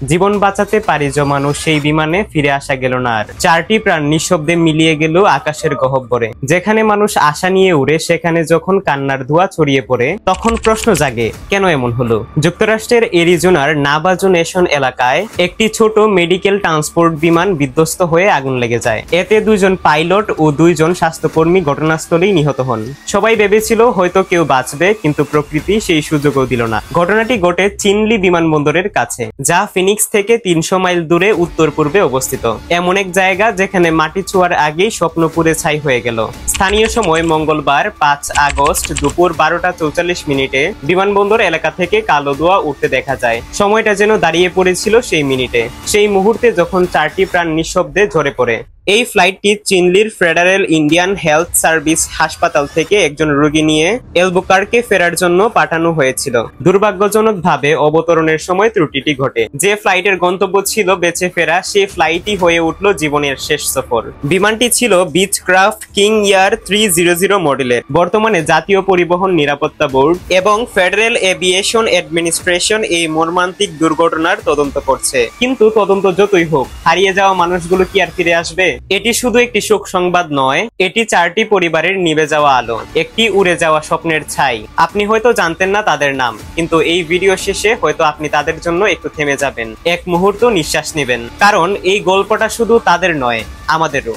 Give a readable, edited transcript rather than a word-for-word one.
জীবন বাঁচাতে পারি জমানো সেই বিমানে ফিরে আসা গেল না আর। 4টি প্রাণ নিঃশব্দে মিলিয়ে গেল আকাশের গহ্বরে। যেখানে মানুষ আশা নিয়ে উড়ে সেখানে যখন কান্নার ধোঁয়া ছড়িয়ে পড়ে তখন প্রশ্ন জাগে, কেন এমন হলো? যুক্তরাষ্ট্রের এরিজোনার নাভাজো নেশন এলাকায় একটি ছোট মেডিকেল ট্রান্সপোর্ট বিমান বিধ্বস্ত হয়ে আগুন লেগে যায়। এতে 2 জন পাইলট ও 2 জন স্বাস্থ্যকর্মী ঘটনাস্থলেই নিহত হন। সবাই ভেবেছিল হয়তো কেউ বাঁচবে, কিন্তু প্রকৃতি সেই সুযোগও দিল না। ঘটনাটি ঘটে চিনলি বিমানবন্দরের কাছে, যা ফিনিক্স থেকে 300 মাইল দূরে উত্তর পূর্বে অবস্থিত। এমন এক জায়গা যেখানে মাটি ছোঁয়ার আগেই স্বপ্ন পুড়ে ছাই হয়ে গেল। স্থানীয় সময় মঙ্গলবার 5 আগস্ট দুপুর 12:44 বিমানবন্দর এলাকা থেকে কালো ধোঁয়া উঠতে দেখা যায়। সময়টা যেন দাঁড়িয়ে পড়েছিল সেই মিনিটে, সেই মুহূর্তে যখন 4টি প্রাণ নিঃশব্দে ঝরে পড়ে। এই ফ্লাইটটি চিনলির ফেডারেল ইন্ডিয়ান হেলথ সার্ভিস হাসপাতাল থেকে একজন রোগী নিয়ে এলবুকার্কে ফেরার জন্য পাঠানো হয়েছিল। দুর্ভাগ্যজনকভাবে অবতরণের সময় ত্রুটিটি ঘটে। যে ফ্লাইটের গন্তব্য ছিল বেঁচে ফেরা, সেই ফ্লাইটই হয়ে উঠল জীবনের শেষ সফর। বিমানটি ছিল বিচক্রাফট কিং এয়ার 300 মডেলের। বর্তমানে জাতীয় পরিবহন নিরাপত্তা বোর্ড এবং ফেডারেল এভিয়েশন অ্যাডমিনিস্ট্রেশন এই মর্মান্তিক দুর্ঘটনার তদন্ত করছে। কিন্তু তদন্ত যতই হোক, হারিয়ে যাওয়া মানুষগুলো কি আর ফিরে আসবে? এটি শুধু একটি শোক সংবাদ নয়, এটি 4টি পরিবারের নিভে যাওয়া আলো, একটি উড়ে যাওয়া স্বপ্নের ছাই। আপনি হয়তো জানতেন না তাদের নাম, কিন্তু এই ভিডিও শেষে হয়তো আপনি তাদের জন্য একটু থেমে যাবেন, এক মুহূর্ত নিঃশ্বাস নেবেন, কারণ এই গল্পটা শুধু তাদের নয়, আমাদেরও।